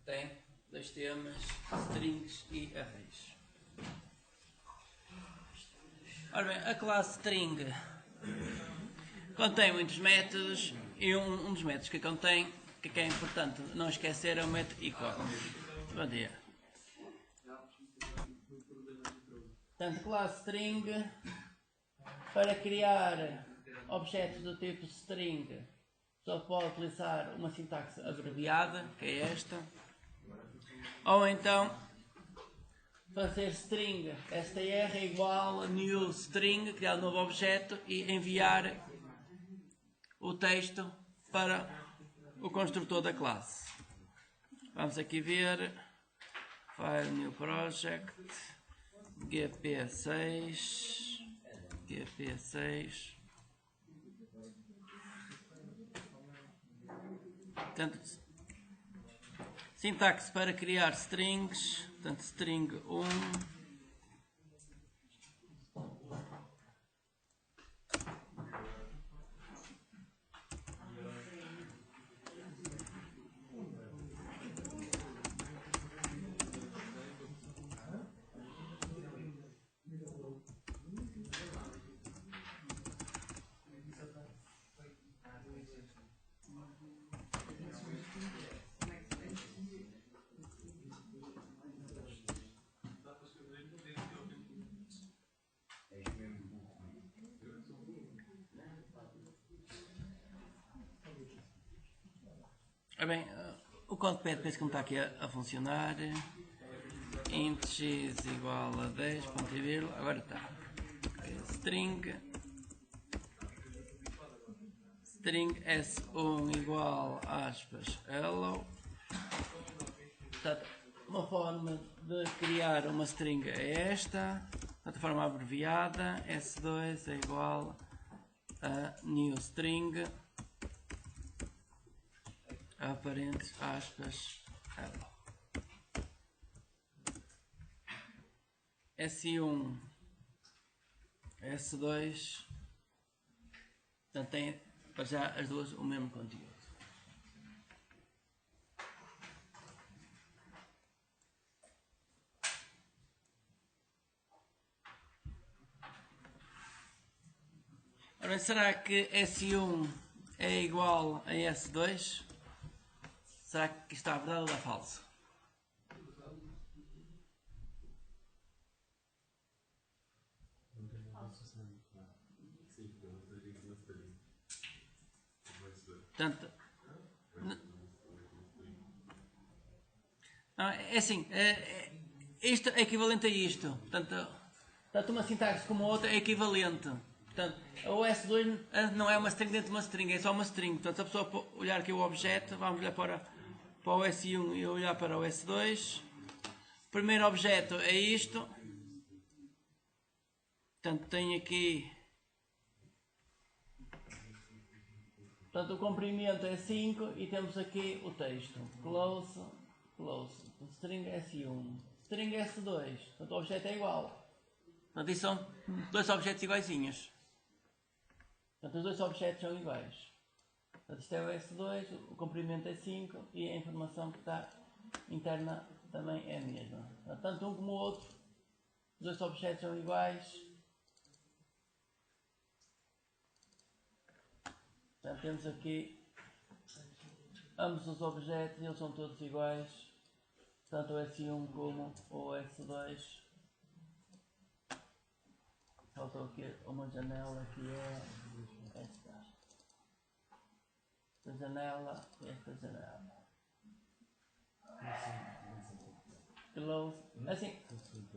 tem dois temas, strings e arrays. Ora bem, a classe string contém muitos métodos e um dos métodos que contém, que é importante não esquecer, é o método equal. Bom dia. Portanto, classe string, para criar objetos do tipo string, só pode utilizar uma sintaxe abreviada, que é esta, ou então fazer string str igual a new string, criar um novo objeto e enviar o texto para o construtor da classe. Vamos aqui ver file new project gp6 portanto, sintaxe para criar strings, portanto string 1 bem, o código PHP que não está aqui a funcionar. Int x igual a 10, ponto e vírgula, agora está. String s1 igual aspas hello. Portanto, uma forma de criar uma string é esta, de forma abreviada. S2 é igual a new string a parênteses aspas hello. S1 S2, portanto tem para já as duas o mesmo conteúdo. Ora, será que S1 é igual a S2? Será que isto está verdade ou está falso? Portanto, não, é assim, isto é equivalente a isto. Portanto, tanto uma sintaxe como a outra é equivalente. Portanto, o S2 não é uma string dentro de uma string, é só uma string. Portanto, se a pessoa olhar aqui o objeto, vamos olhar para o S1 e olhar para o S2. O primeiro objeto é isto. Portanto, tem aqui. Portanto, o comprimento é 5 e temos aqui o texto. Close. String S1. String S2. Portanto, o objeto é igual. Portanto, isso são dois objetos iguaizinhos. Portanto, os dois objetos são iguais. Portanto, isto é o S2, o comprimento é 5 e a informação que está interna também é a mesma. Portanto, tanto um como o outro, os dois objetos são iguais. Portanto, temos aqui ambos os objetos e eles são todos iguais, tanto o S1 como o S2. Faltou aqui uma janela que é esta. Esta janela e esta janela. Close. Assim,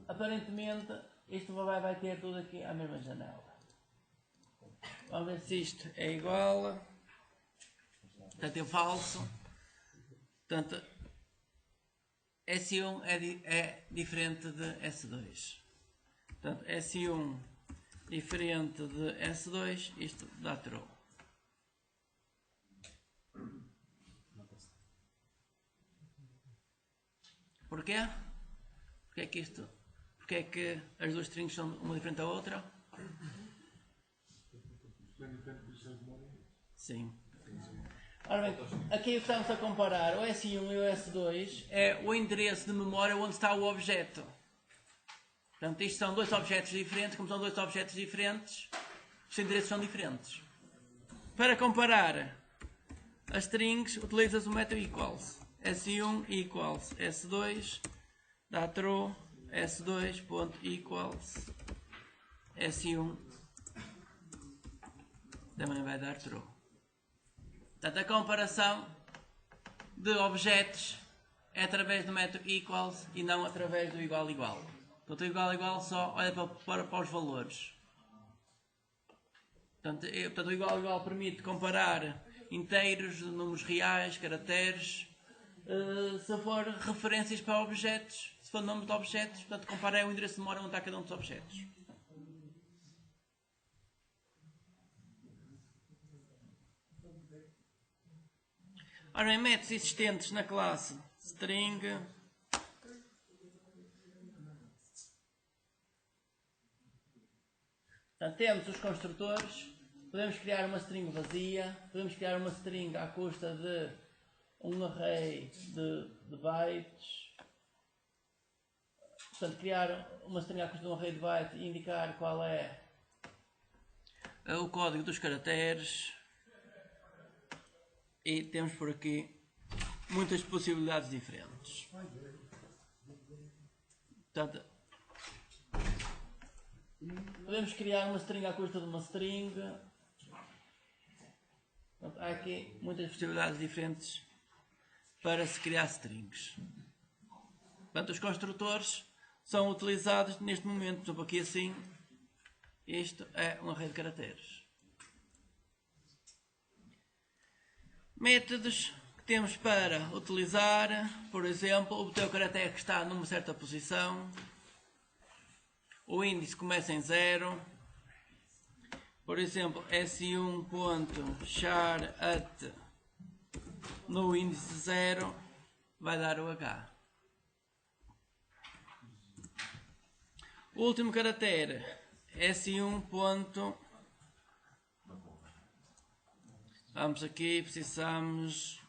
aparentemente isto vai ter tudo aqui a mesma janela. Vamos ver se isto é igual. Portanto, é falso. Portanto, S1 é diferente de S2. Portanto, S1 diferente de S2, isto dá true. Porquê? Porque é que as duas strings são uma diferente da outra? Sim. Ora bem, aqui o que estamos a comparar, o S1 e o S2, é o endereço de memória onde está o objeto. Portanto, isto são dois objetos diferentes, como são dois objetos diferentes, os endereços são diferentes. Para comparar as strings, utilizas o método equals. S1 equals S2, dá true, S2.equals S1, também vai dar true. Portanto, a comparação de objetos é através do método equals e não através do igual igual. Portanto, o igual igual só olha para os valores. Portanto, o igual igual permite comparar inteiros, números reais, caracteres. Se for referências para objetos, se for nomes de objetos, portanto, compara o endereço de memória onde está cada um dos objetos. Ora bem, métodos existentes na classe string. Portanto, temos os construtores, podemos criar uma string vazia, podemos criar uma string à custa de um array de bytes. Portanto, criar uma string à custa de um array de bytes e indicar qual é o código dos caracteres. E temos por aqui muitas possibilidades diferentes. Portanto, podemos criar uma string à custa de uma string. Portanto, há aqui muitas possibilidades diferentes para se criar strings. Portanto, os construtores são utilizados neste momento. Por exemplo, aqui assim, isto é um array de caracteres. Métodos que temos para utilizar, por exemplo, obter o caractere que está numa certa posição. O índice começa em 0. Por exemplo, S1.char@, no índice 0 vai dar o H. O último caractere, S1. Vamos aqui, precisamos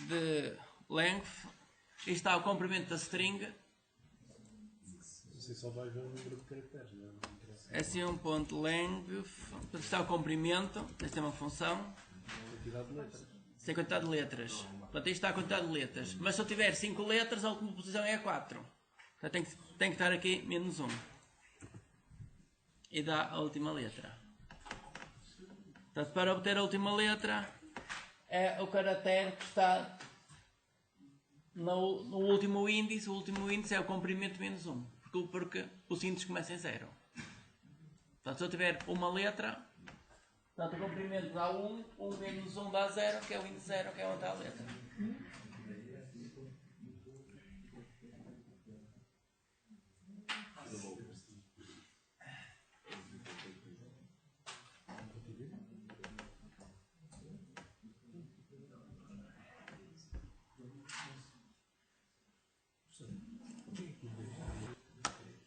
de length. Isto está o comprimento da string. Você só vai ver o número de caracteres, não é? S1.length, está o comprimento, esta é uma função. Quantidade de letras. Isto é a quantidade de letras. Portanto, isto está a quantidade de letras. Mas se eu tiver 5 letras, a última posição é a 4. Portanto, tem que estar aqui menos 1. E dá a última letra. Portanto, para obter a última letra, é o caractere que está no último índice. O último índice é o comprimento menos 1. Porque os índices começam em 0. Portanto, se eu tiver uma letra, portanto, o comprimento dá 1, 1 menos 1 dá 0, que é o índice 0, que é onde está a letra.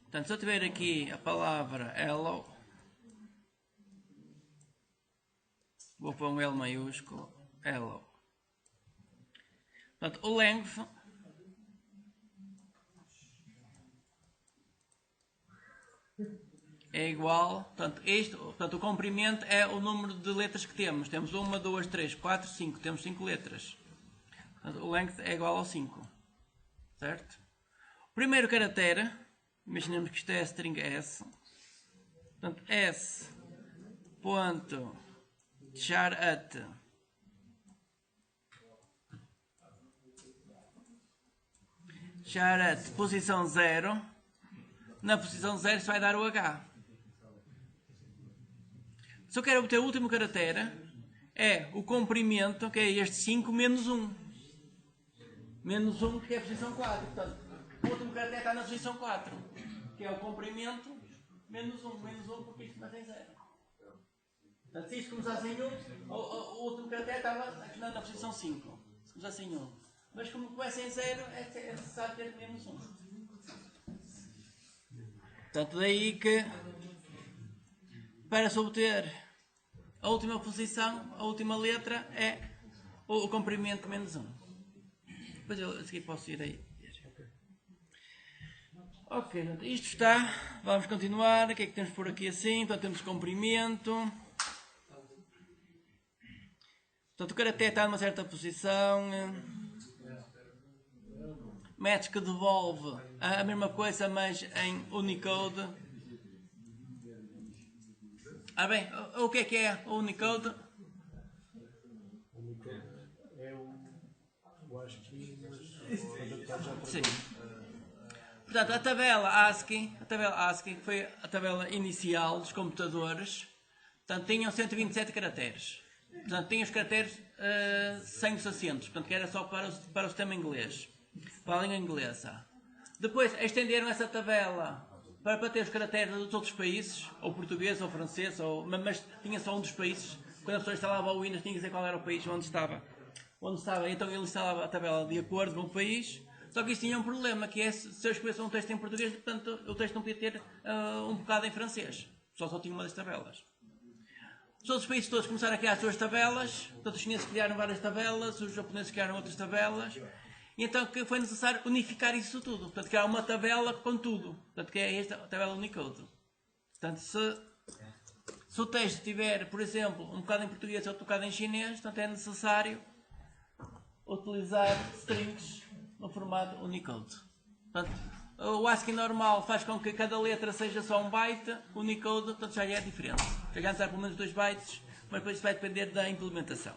Portanto, se eu tiver aqui a palavra hello, vou pôr um L maiúsculo, hello. Portanto, o length é igual, portanto, o comprimento é o número de letras que temos. Temos 1, 2, 3, 4, 5. Temos 5 letras. Portanto, o length é igual ao 5. Certo? O primeiro caractere, imaginemos que isto é a string S. Portanto, S.char@, char@, posição 0. Na posição 0 se vai dar o H. Se eu quero obter o último caractere, é o comprimento, que é este 5 menos 1. Menos 1, que é a posição 4. Portanto, o último caractere está na posição 4, que é o comprimento menos 1. Menos 1 porque isto começa em 0. Portanto, se isto começasse em 1, o último caractere estava aqui na posição 5. Se começasse em 1. Mas como começa em 0, é necessário ter menos 1. Portanto, daí que para se obter a última posição, a última letra é o comprimento menos 1. Depois eu a seguir posso ir aí. Ok, isto está. Vamos continuar. O que é que temos por aqui assim? Então temos comprimento. Portanto, o caractere está numa certa posição. Metes que devolve a mesma coisa, mas em Unicode. Bem, o que é o Unicode? Unicode é o ASCII, mas adaptado já para Sim. Portanto, a tabela ASCII foi a tabela inicial dos computadores. Portanto, tinham 127 caracteres. Portanto, tinha os caracteres sem os acentos. Portanto, que era só para o sistema inglês, para a língua inglesa. Depois, estenderam essa tabela para ter os caracteres dos outros países, ou português, ou francês, mas tinha só um dos países. Quando a pessoa instalava o Windows, tinha que dizer qual era o país onde estava. Então ele instalava a tabela de acordo com o país. Só que isto tinha um problema, que é se eu escrevesse um texto em português, portanto, o texto não podia ter um bocado em francês. Só tinha uma das tabelas. Os outros países todos começaram a criar as suas tabelas, portanto, os chineses criaram várias tabelas, os japoneses criaram outras tabelas, e então que foi necessário unificar isso tudo. Portanto, criar uma tabela com tudo. Portanto, que é esta a tabela Unicode. Portanto, se o texto tiver, por exemplo, um bocado em português e outro bocado em chinês, portanto, é necessário utilizar strings no formato Unicode. Portanto, o ASCII normal faz com que cada letra seja só um byte, o Unicode portanto, já é diferente. Já necessário pelo menos 2 bytes, mas depois isso vai depender da implementação.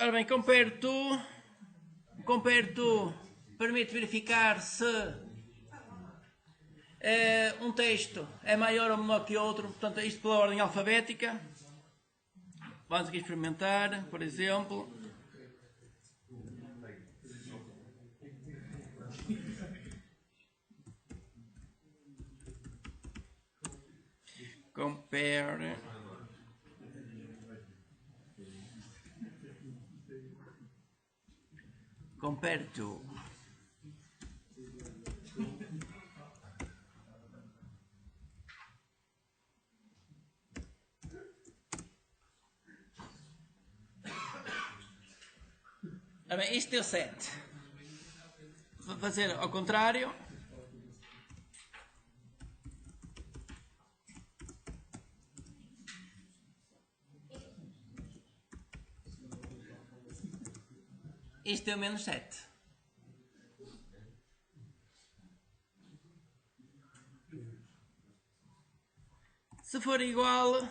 Ora bem, compare to permite verificar se um texto é maior ou menor que outro, portanto, isto pela ordem alfabética. Vamos aqui experimentar, por exemplo. Compare to bem, isto deu 7. Vou fazer ao contrário. Isto deu menos 7. Se for igual,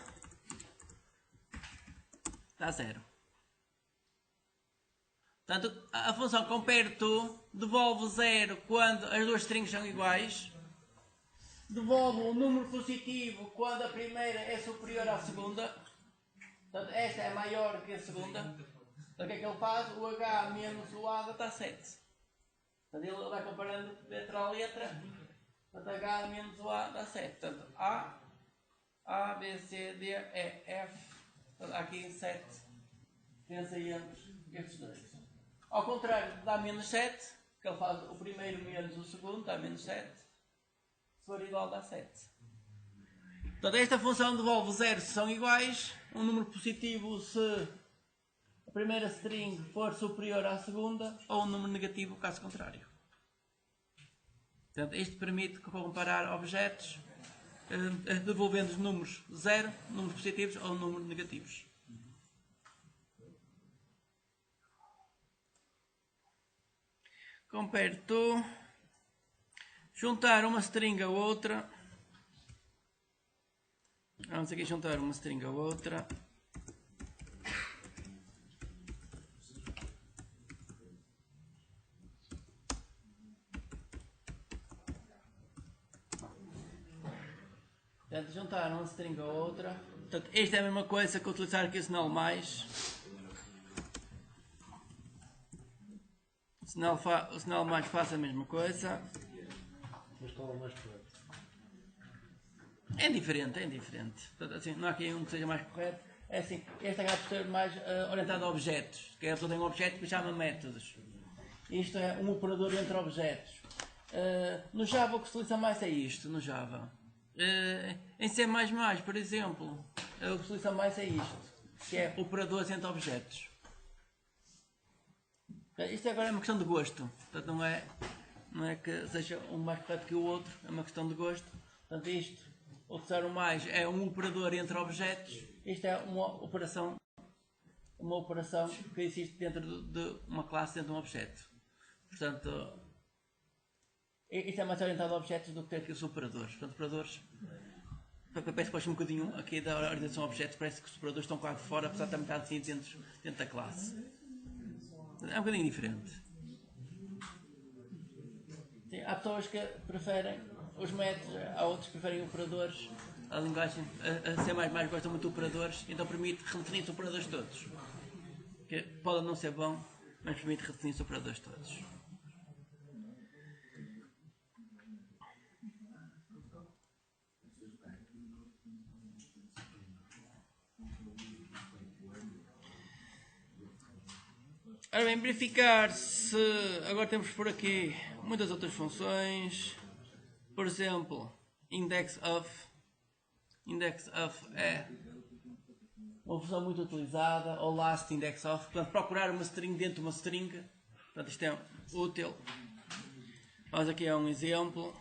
dá 0. Portanto, a função compare to devolve 0 quando as duas strings são iguais. Devolve um número positivo quando a primeira é superior à segunda. Portanto, esta é maior que a segunda. Então, o que é que ele faz? O H menos o A dá 7. Portanto, ele vai comparando letra a letra. Portanto, H menos o A dá 7. Portanto, A, B, C, D, E, F. Portanto, há aqui 7. Pensa entre estes dois. Ao contrário, dá menos 7. Que ele faz o primeiro menos o segundo, dá menos 7. Se for igual, dá 7. Portanto, esta função devolve 0 se são iguais. Um número positivo se a primeira string for superior à segunda, ou um número negativo, caso contrário. Portanto, isto permite comparar objetos devolvendo números 0, números positivos ou números negativos. Compare to juntar uma string a outra. Vamos aqui juntar uma string a outra. Portanto, juntar uma string a outra. Portanto, esta é a mesma coisa que utilizar aqui o sinal mais. O sinal mais faz a mesma coisa. Mas qual é o mais correto? É indiferente. Portanto, assim, não há aqui um que seja mais correto. É assim, este acaba por ser mais orientado a objetos. Que a pessoa tem um objeto que chama métodos. Isto é um operador entre objetos. No Java o que se utiliza mais é isto, no Java. Em C++, por exemplo, a utilização mais é isto, que é operadores entre objetos. Isto agora é uma questão de gosto, portanto não é que seja um mais correto que o outro, é uma questão de gosto. Portanto isto, utilizar o mais é um operador entre objetos, isto é uma operação que existe dentro de uma classe, dentro de um objeto. Portanto, isto é mais orientado a objetos do que ter aqui os operadores. Portanto, operadores, parece que gosto um bocadinho aqui da orientação a objetos, parece que os operadores estão cá de fora, apesar de estar metade assim dentro da classe. É um bocadinho diferente. Sim, há pessoas que preferem os métodos, há outros que preferem operadores. A linguagem, a C++ gosta muito de operadores, então permite redefinir os operadores todos. Que pode não ser bom, mas permite redefinir os operadores todos. Ora bem, verificar se agora temos por aqui muitas outras funções. Por exemplo, index of. Index of é uma função muito utilizada, ou last index of, portanto procurar uma string dentro de uma string. Portanto isto é útil. Vamos aqui a um exemplo.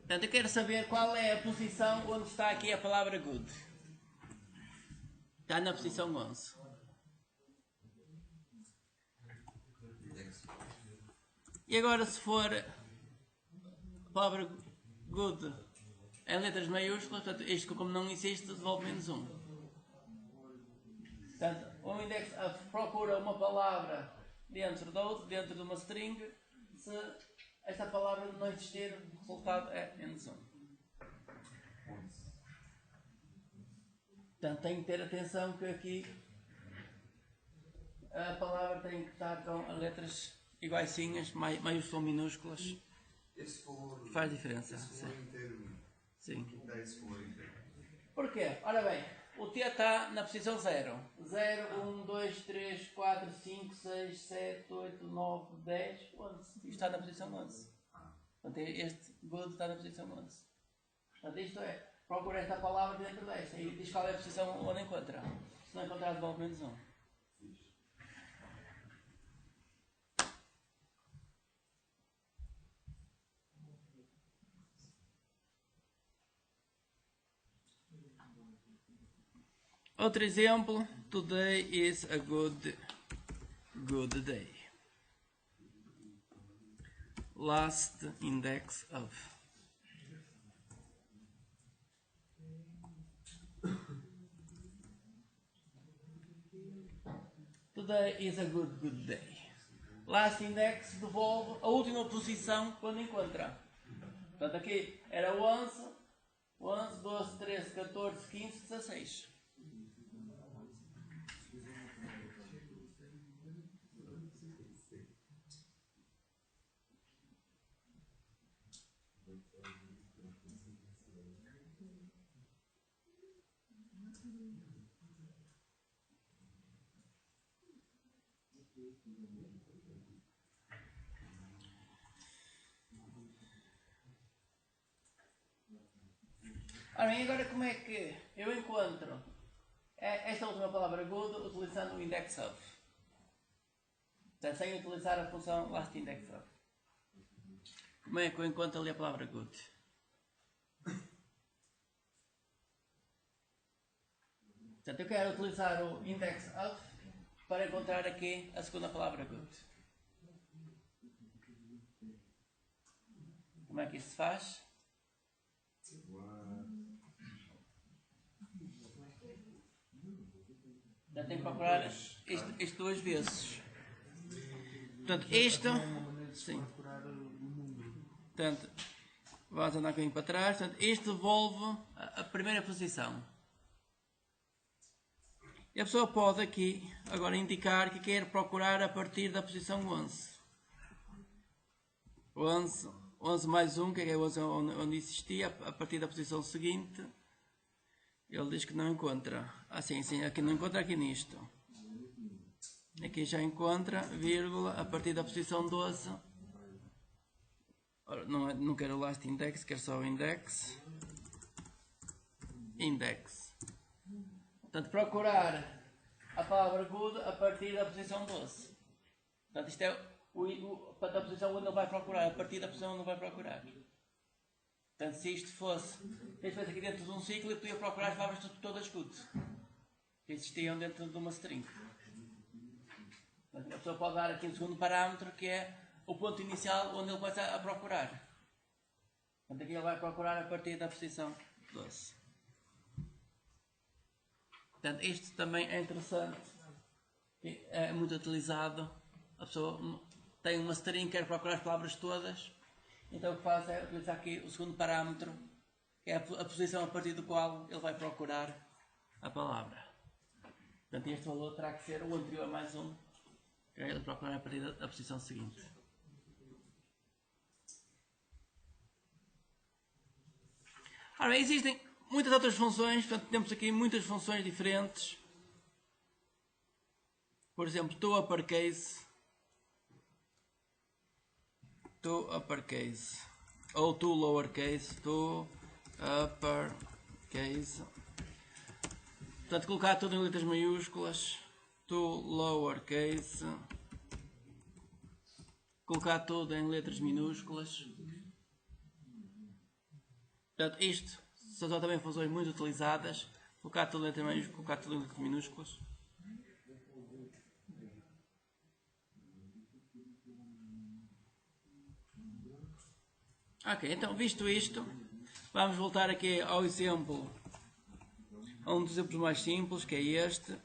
Portanto, eu quero saber qual é a posição onde está aqui a palavra good. Está na posição 11. E agora, se for a palavra good em letras maiúsculas, portanto, isto como não existe, devolve menos 1. Portanto, o index procura uma palavra dentro de uma string. Se esta palavra não existir, o resultado é menos 1. Portanto, tem que ter atenção que aqui a palavra tem que estar com as letras iguaizinhas, maiúsculas ou minúsculas. Faz diferença. Sim. Porquê? Ora bem, o T está na posição 0. 0, 1, 2, 3, 4, 5, 6, 7, 8, 9, 10, 11. Isto está na posição 11. Portanto, este good está na posição 11. Portanto, isto é, procura esta palavra dentro desta e diz qual é a posição onde encontra. Se não encontrar, devolve menos 1. Outro exemplo, today is a good day. Last index of. Today is a good day. Last index devolve a última posição quando encontra. Portanto, aqui era 11, 12, 13, 14, 15, 16. Ora bem, agora como é que eu encontro esta última palavra good utilizando o index of? Portanto, sem utilizar a função last index of. Como é que eu encontro ali a palavra good? Portanto, eu quero utilizar o index of para encontrar aqui a segunda palavra good. Como é que isso se faz? Já tenho que procurar isto duas vezes. Portanto, isto. Sim. Portanto, vamos andar um bocadinho para trás. Portanto, isto devolve a primeira posição. E a pessoa pode aqui agora indicar que quer procurar a partir da posição 11. 11 mais 1, que é 11 onde existia, a partir da posição seguinte. Ele diz que não encontra. Sim, aqui não encontra, aqui nisto. Aqui já encontra, vírgula, a partir da posição 12. Ora, não quero o last index, quero só o index. Index. Portanto, procurar a palavra good a partir da posição 12. Portanto, isto é a posição onde ele vai procurar, a partir da posição onde ele vai procurar. Portanto, se isto fosse aqui dentro de um ciclo, eu podia procurar as palavras todas good que existiam dentro de uma string. Portanto, a pessoa pode dar aqui um segundo parâmetro, que é o ponto inicial onde ele começa a procurar. Portanto, aqui ele vai procurar a partir da posição 12. Portanto, isto também é interessante, é muito utilizado. A pessoa tem uma string, quer procurar as palavras todas, então o que faz é utilizar aqui o segundo parâmetro, que é a posição a partir do qual ele vai procurar a palavra. Portanto, este valor terá que ser o anterior mais 1, que é ele procurar a partir da posição seguinte. Ora bem, existem muitas outras funções, portanto temos aqui muitas funções diferentes. Por exemplo, to uppercase, ou to lowercase, to uppercase. Portanto, colocar tudo em letras maiúsculas, to lowercase, colocar tudo em letras minúsculas. Portanto, isto são também funções muito utilizadas. Colocar tudo em letras maiúsculas, colocar tudo em letras minúsculas. Ok, então visto isto, vamos voltar aqui ao exemplo, a um dos exemplos mais simples, que é este.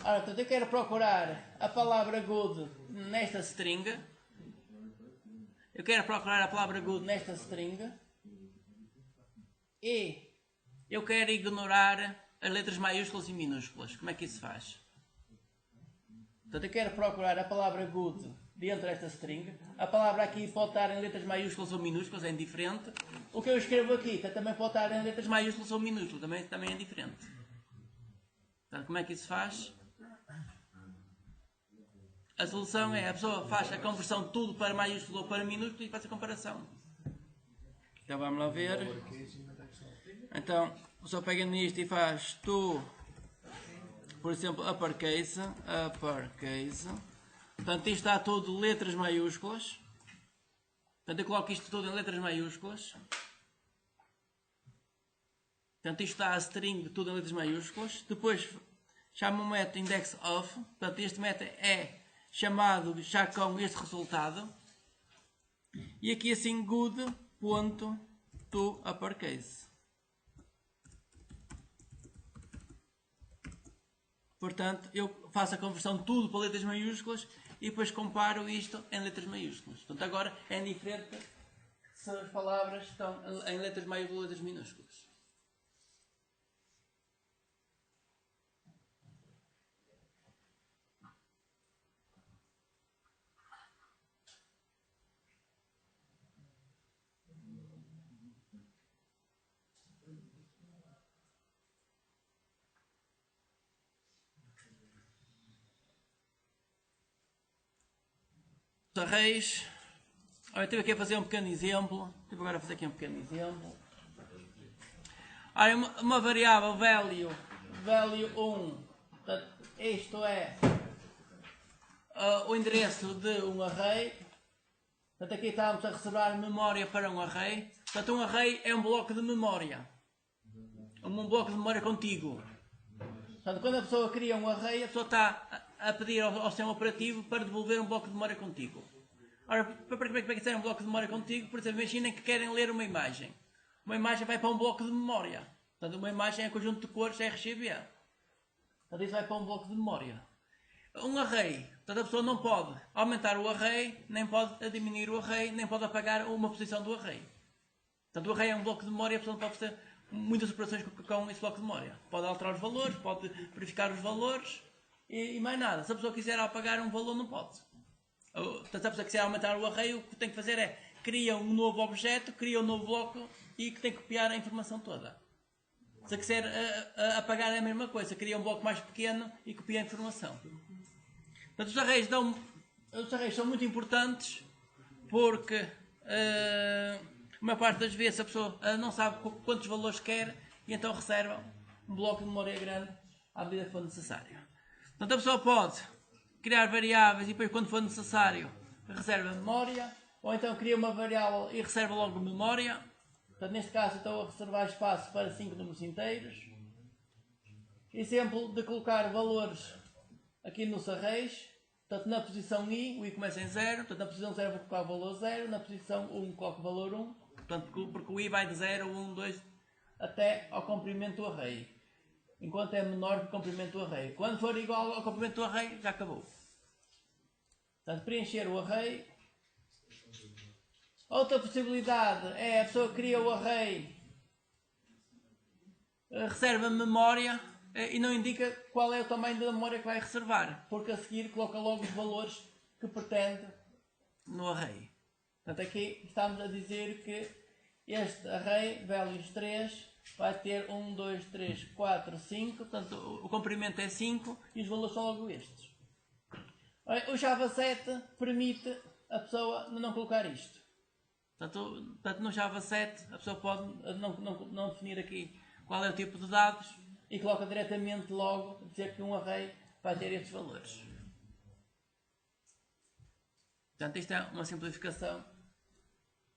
Ora, portanto, eu quero procurar a palavra good nesta string. E eu quero ignorar as letras maiúsculas e minúsculas. Como é que isso se faz? Portanto, eu quero procurar a palavra good dentro desta string. A palavra aqui pode estar em letras maiúsculas ou minúsculas, é indiferente. O que eu escrevo aqui também pode estar em letras maiúsculas ou minúsculas, também é indiferente. Portanto, como é que isso se faz? A solução é, a pessoa faz a conversão de tudo para maiúsculo ou para minúsculo e faz a comparação. Então vamos lá ver. Então, a pessoa pega nisto e faz to, por exemplo, uppercase. Portanto, isto está tudo letras maiúsculas. Portanto, eu coloco isto tudo em letras maiúsculas. Portanto, isto está a string tudo em letras maiúsculas. Depois chama um método indexOf. Portanto, este método é chamado já com este resultado. E aqui assim good.toUppercase. Portanto, eu faço a conversão de tudo para letras maiúsculas e depois comparo isto em letras maiúsculas. Portanto, agora é indiferente se as palavras estão em letras maiúsculas ou letras minúsculas. Arrays. Olha, estive aqui a fazer um pequeno exemplo. Olha, uma variável value 1. Portanto, isto é o endereço de um array. Portanto, aqui estamos a reservar memória para um array. Portanto, um array é um bloco de memória. Um bloco de memória contíguo. Portanto, quando a pessoa cria um array, a pessoa está a pedir ao sistema operativo para devolver um bloco de memória contíguo. Ora, como é que é um bloco de memória contíguo? Por exemplo, imaginem que querem ler uma imagem. Uma imagem vai para um bloco de memória. Portanto, uma imagem é um conjunto de cores RGB. Portanto, isso vai para um bloco de memória. Um array, Portanto, a pessoa não pode aumentar o array, nem pode diminuir o array, nem pode apagar uma posição do array. Portanto, o array é um bloco de memória e a pessoa não pode fazer muitas operações com esse bloco de memória. Pode alterar os valores, pode verificar os valores e mais nada. Se a pessoa quiser apagar um valor, não pode. Portanto, se a pessoa quiser aumentar o array, o que tem que fazer é cria um novo objeto, cria um novo bloco e que tem que copiar a informação toda. Se quiser apagar é a mesma coisa, cria um bloco mais pequeno e copia a informação. Portanto, os arrays são muito importantes porque a maior parte das vezes a pessoa não sabe quantos valores quer e então reserva um bloco de memória grande à medida que for necessário. Portanto, a pessoa pode criar variáveis e depois, quando for necessário, reserva memória, ou então cria uma variável e reserva logo memória. Portanto, neste caso, estou a reservar espaço para 5 números inteiros. Exemplo de colocar valores aqui nos arrays. Portanto, na posição I, o I começa em 0. Portanto, na posição 0 vou colocar o valor 0. Na posição 1 coloco o valor 1. Portanto, porque o I vai de 0, 1, 2, até ao comprimento do array. Enquanto é menor que o comprimento do array. Quando for igual ao comprimento do array, já acabou. Portanto, preencher o array. Outra possibilidade é a pessoa cria o array, reserva memória e não indica qual é o tamanho da memória que vai reservar, porque a seguir coloca logo os valores que pretende no array. Portanto, aqui estamos a dizer que este array, values 3, vai ter 1, 2, 3, 4, 5, portanto o comprimento é 5 e os valores são logo estes. O Java 7 permite a pessoa não colocar isto. Portanto, no Java 7 a pessoa pode não definir aqui qual é o tipo de dados e coloca diretamente logo dizer que um array vai ter estes valores. Portanto, isto é uma simplificação.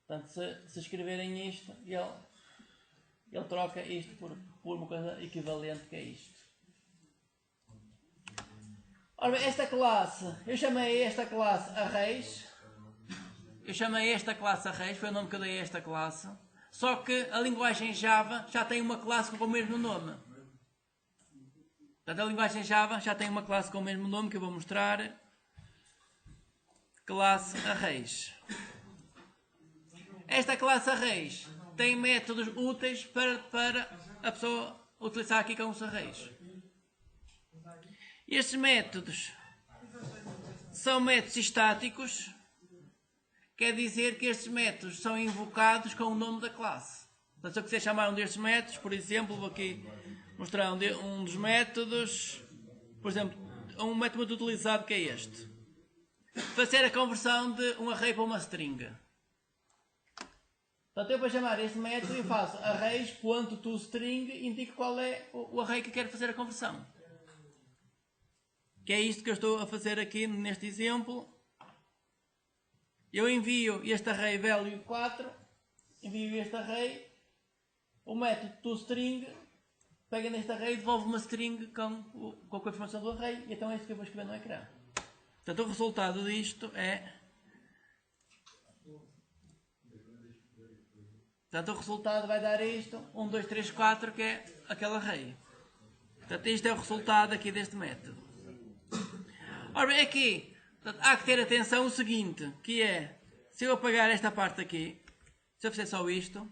Portanto, se escreverem isto, ele troca isto por uma coisa equivalente que é isto. Ora bem, esta classe, eu chamei esta classe arrays. Foi o nome que eu dei a esta classe. Só que a linguagem Java já tem uma classe com o mesmo nome. Portanto, a linguagem Java já tem uma classe com o mesmo nome que eu vou mostrar. Classe arrays. Esta classe arrays tem métodos úteis para a pessoa utilizar aqui com os arrays. Estes métodos são métodos estáticos. Quer dizer que estes métodos são invocados com o nome da classe. Então, se eu quiser chamar um destes métodos, por exemplo, vou aqui mostrar um dos métodos. Por exemplo, um método muito utilizado que é este. Fazer a conversão de um array para uma string. Portanto, eu para chamar este método eu faço arrays.toString e indico qual é o array que quero fazer a conversão. Que é isto que eu estou a fazer aqui neste exemplo. Eu envio este array value 4, envio este array, o método toString pega neste array e devolve uma string com a informação do array, e então é isso que eu vou escrever no ecrã. Portanto, o resultado disto é... Portanto, o resultado vai dar isto, 1, 2, 3, 4, que é aquele array. Portanto, isto é o resultado aqui deste método. Ora bem, aqui... Portanto, há que ter atenção o seguinte, que é, se eu apagar esta parte aqui, se eu fizer só isto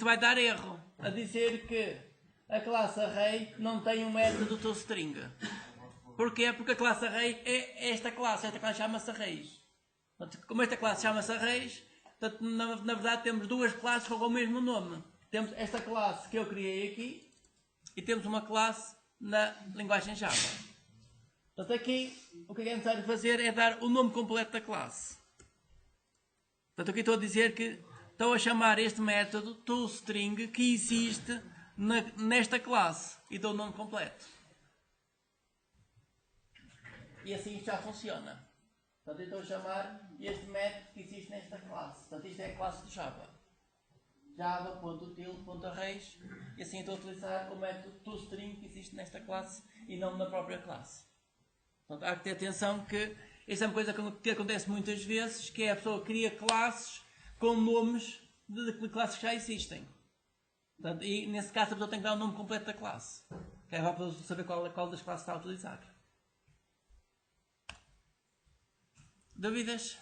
vai dar erro, a dizer que a classe array não tem um método toString. Porquê? Porque a classe array é esta classe chama-se arrays. Portanto, como esta classe chama-se arrays, portanto, na verdade temos duas classes com o mesmo nome. Temos esta classe que eu criei aqui e temos uma classe na linguagem Java. Portanto, aqui o que é necessário fazer é dar o nome completo da classe. Portanto, aqui estou a dizer que estou a chamar este método toString que existe nesta classe e dou o nome completo. E assim isto já funciona. Portanto, eu estou a chamar este método que existe nesta classe. Portanto, isto é a classe de Java. Java.util.arrays e assim estou a utilizar o método toString que existe nesta classe e não na própria classe. Portanto, há que ter atenção que esta é uma coisa que acontece muitas vezes, que é a pessoa cria classes com nomes de classes que já existem. Portanto, e nesse caso a pessoa tem que dar o nome completo da classe. Que é para saber qual das classes está a utilizar. Dúvidas?